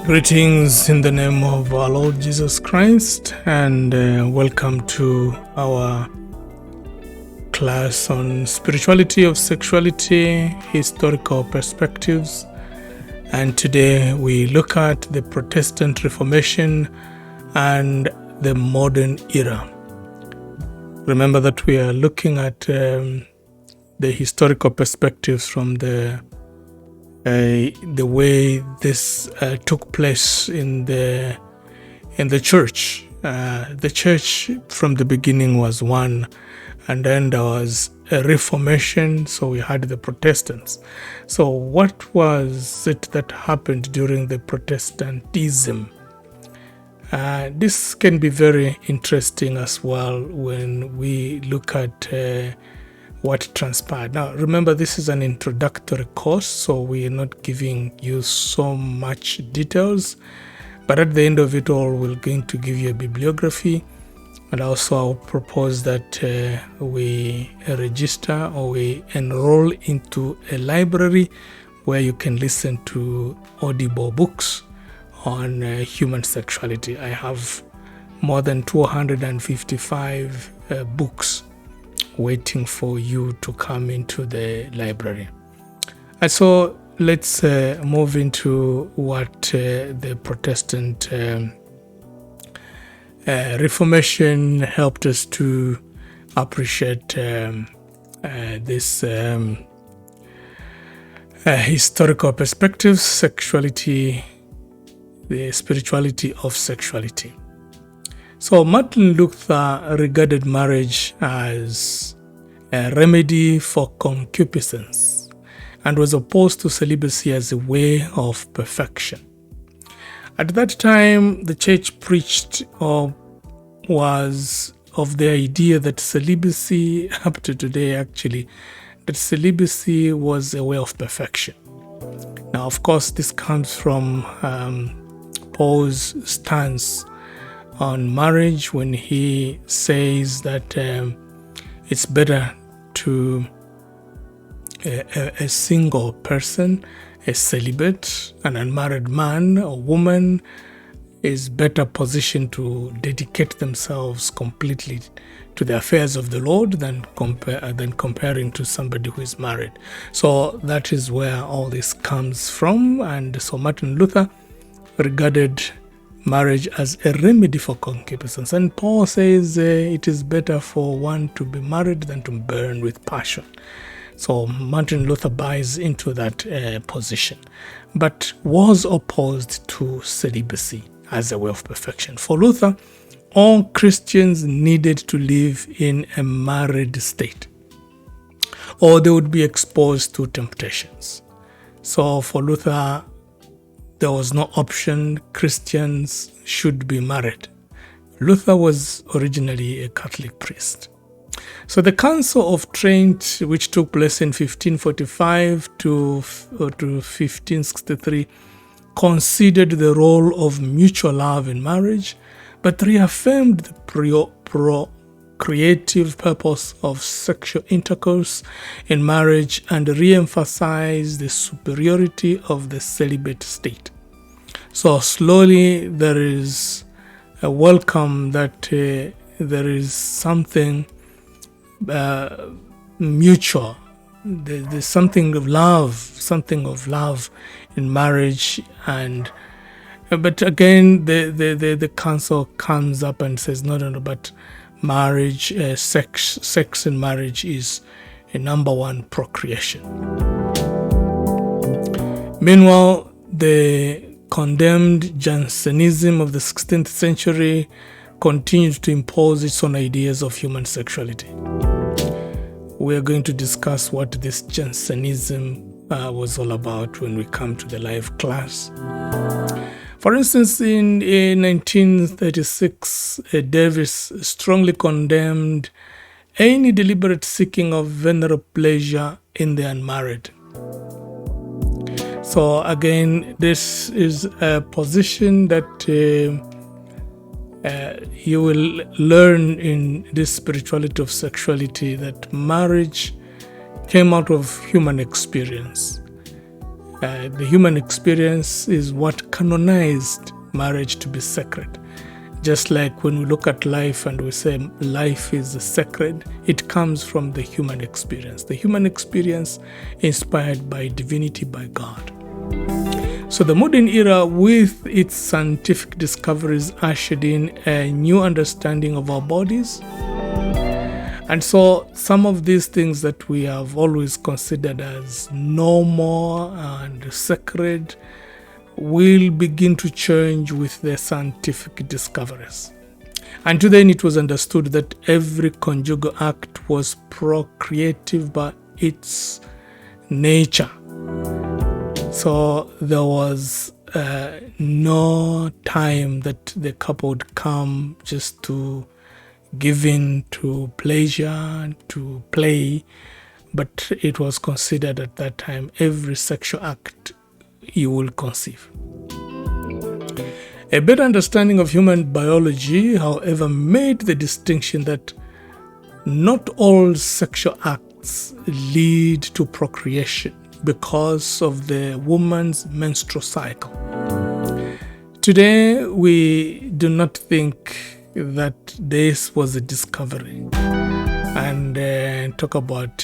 Greetings in the name of our Lord Jesus Christ, and welcome to our class on spirituality of sexuality, historical perspectives. And today we look at the Protestant Reformation and the modern era. Remember that we are looking at the historical perspectives from the way this took place in the church. The church from the beginning was one, and then there was a Reformation, so we had the Protestants. So what was it that happened during the Protestantism? This can be very interesting as well when we look at what transpired. Now, remember, this is an introductory course, so we are not giving you so much details, but at the end of it all, we're going to give you a bibliography, and also I'll propose that we register or we enroll into a library where you can listen to audible books on human sexuality. I have more than 255 books waiting for you to come into the library. And so let's move into what the Protestant Reformation helped us to appreciate this historical perspectives, sexuality, the spirituality of sexuality. So Martin Luther regarded marriage as a remedy for concupiscence and was opposed to celibacy as a way of perfection. At that time, the church preached or was of the idea that celibacy, up to today actually, that celibacy was a way of perfection. Now, of course, this comes from Paul's stance on marriage when he says that it's better to a single person, a celibate, an unmarried man or woman is better positioned to dedicate themselves completely to the affairs of the Lord than comparing to somebody who is married. So that is where all this comes from. And so Martin Luther regarded marriage as a remedy for concupiscence. And Paul says it is better for one to be married than to burn with passion. So Martin Luther buys into that position, but was opposed to celibacy as a way of perfection. For Luther, all Christians needed to live in a married state, or they would be exposed to temptations. So for Luther, there was no option. Christians should be married. Luther was originally a Catholic priest. So the Council of Trent, which took place in 1545 to 1563, considered the role of mutual love in marriage, but reaffirmed the procreative purpose of sexual intercourse in marriage and re-emphasized the superiority of the celibate state. So slowly there is a welcome that there is something mutual. There's something of love in marriage, and but again the council comes up and says no, but marriage, sex in marriage is a number one, procreation. Meanwhile, the condemned Jansenism of the 16th century continued to impose its own ideas of human sexuality. We are going to discuss what this Jansenism was all about when we come to the live class. For instance, in 1936, Davis strongly condemned any deliberate seeking of venereal pleasure in the unmarried. So again, this is a position that you will learn in this spirituality of sexuality, that marriage came out of human experience. The human experience is what canonized marriage to be sacred. Just like when we look at life and we say life is sacred, it comes from the human experience. The human experience inspired by divinity, by God. So the modern era, with its scientific discoveries, ushered in a new understanding of our bodies. And so some of these things that we have always considered as normal and sacred will begin to change with the scientific discoveries. And then it was understood that every conjugal act was procreative by its nature. So there was no time that the couple would come just to give in to pleasure, to play, but it was considered at that time every sexual act you will conceive. A better understanding of human biology, however, made the distinction that not all sexual acts lead to procreation because of the woman's menstrual cycle. Today, we do not think that this was a discovery and talk about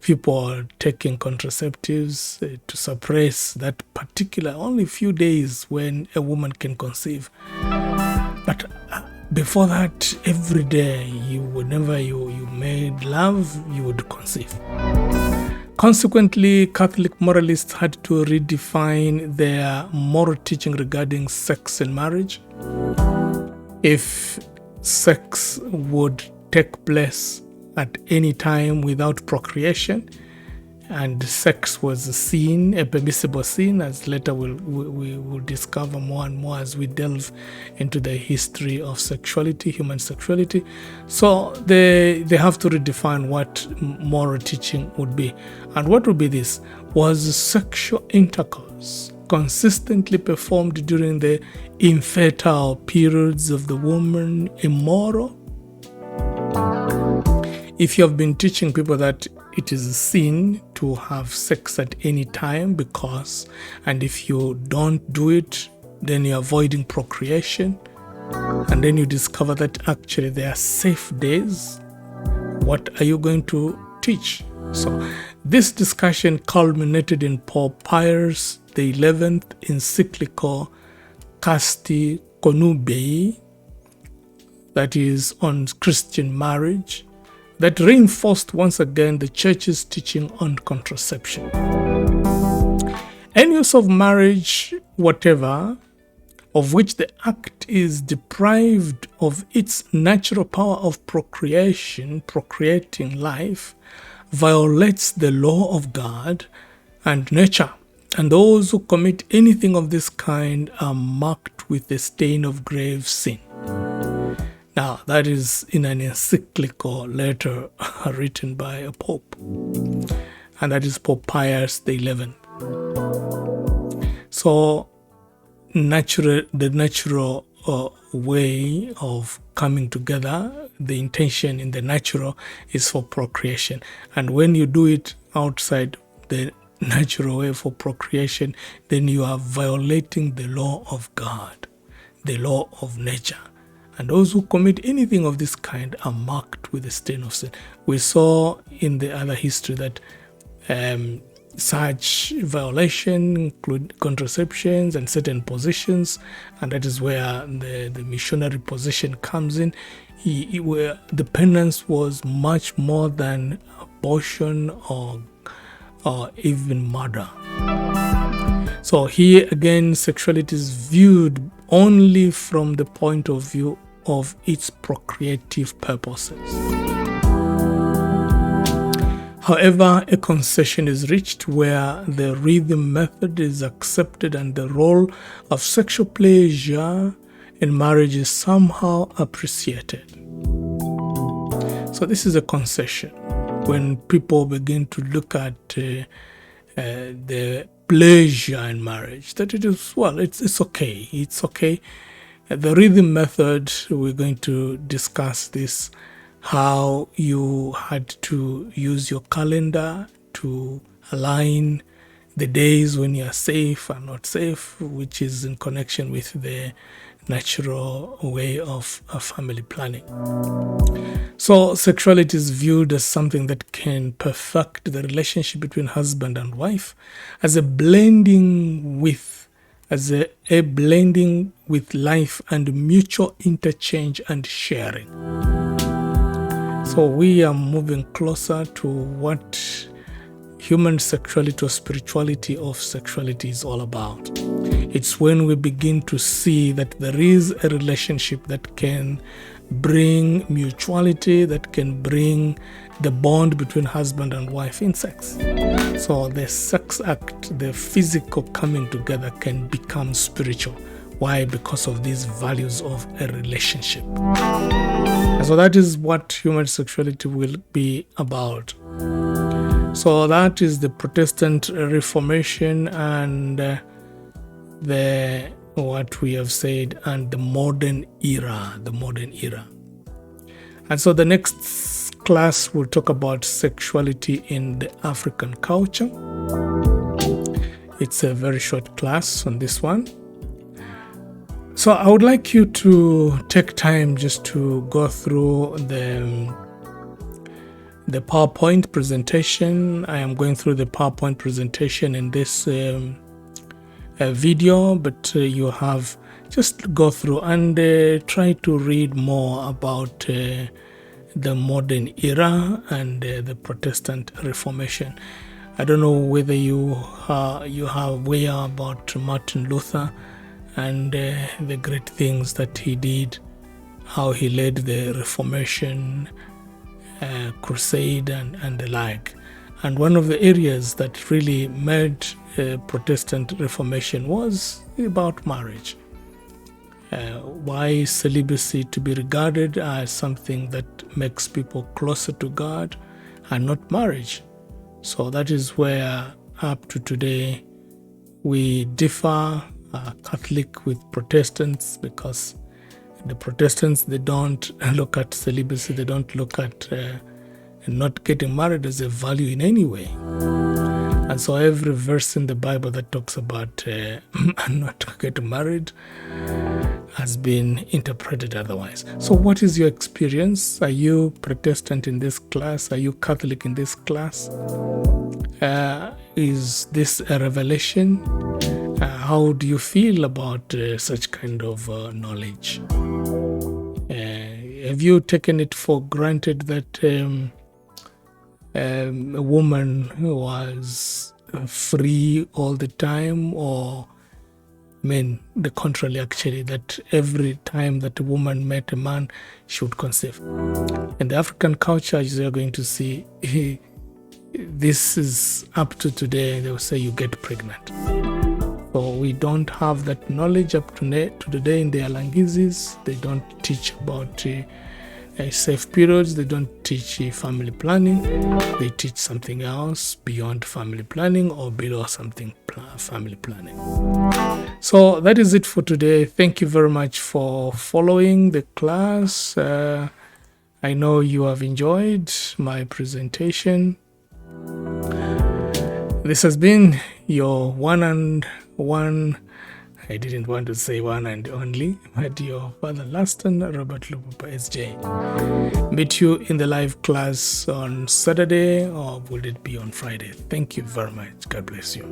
people taking contraceptives to suppress that particular only few days when a woman can conceive. But before that, every day, whenever you made love, you would conceive. Consequently, Catholic moralists had to redefine their moral teaching regarding sex and marriage. If sex would take place at any time without procreation, and sex was a sin, a permissible sin, as later we will discover more and more as we delve into the history of sexuality, human sexuality. So they have to redefine what moral teaching would be. And what would be this? Was sexual intercourse consistently performed during the infertile periods of the woman immoral? If you have been teaching people that it is a sin to have sex at any time because, and if you don't do it, then you're avoiding procreation, and then you discover that actually there are safe days, what are you going to teach? So this discussion culminated in Pope Pius XI encyclical Casti Connubii, that is on Christian marriage, that reinforced once again the Church's teaching on contraception. Any use of marriage, whatever, of which the act is deprived of its natural power of procreation, procreating life, violates the law of God and nature. And those who commit anything of this kind are marked with the stain of grave sin. Now, that is in an encyclical letter written by a pope, and that is Pope Pius XI. So, the natural way of coming together, the intention in the natural is for procreation. And when you do it outside the natural way for procreation, then you are violating the law of God, the law of nature. And those who commit anything of this kind are marked with the stain of sin. We saw in the other history that such violation include contraceptions and certain positions, and that is where the missionary position comes in, where the penance was much more than abortion or even murder. So here again, sexuality is viewed only from the point of view of its procreative purposes. However, a concession is reached where the rhythm method is accepted and the role of sexual pleasure in marriage is somehow appreciated. So this is a concession when people begin to look at the pleasure in marriage, that it is, well, it's okay. It's okay. The rhythm method, we're going to discuss this, how you had to use your calendar to align the days when you are safe and not safe, which is in connection with the natural way of family planning. So sexuality is viewed as something that can perfect the relationship between husband and wife, as a blending with life and mutual interchange and sharing. So we are moving closer to what human sexuality or spirituality of sexuality is all about. It's when we begin to see that there is a relationship that can bring mutuality, that can bring the bond between husband and wife in sex. So the sex act, the physical coming together, can become spiritual. Why? Because of these values of a relationship. And so that is what human sexuality will be about. So that is the Protestant Reformation and what we have said, and the modern era. And so the next class will talk about sexuality in the African culture. It's a very short class on this one. So I would like you to take time just to go through the PowerPoint presentation. I am going through the PowerPoint presentation in this video, but you have just go through and try to read more about the modern era and the Protestant Reformation. I don't know whether you are aware about Martin Luther and the great things that he did, how he led the Reformation crusade and the like. And one of the areas that really made Protestant Reformation was about marriage. Why celibacy to be regarded as something that makes people closer to God and not marriage. So that is where up to today we differ, Catholic with Protestants, because the Protestants, they don't look at celibacy, they don't look at not getting married as a value in any way. And so every verse in the Bible that talks about not getting married has been interpreted otherwise. So what is your experience? Are you Protestant in this class? Are you Catholic in this class? Is this a revelation? How do you feel about such kind of knowledge? Have you taken it for granted that a woman was free all the time, or the contrary, actually, that every time that a woman met a man, she would conceive? In the African culture, as you're going to see, this is up to today, they will say you get pregnant. So we don't have that knowledge up to today in the Alangizis. They don't teach about safe periods. They don't teach family planning. They teach something else beyond family planning or below something family planning. So that is it for today. Thank you very much for following the class. I know you have enjoyed my presentation. This has been your one and one, I didn't want to say one and only, but your Father Laston, Robert Lupupa SJ. Meet you in the live class on Saturday, or will it be on Friday? Thank you very much. God bless you.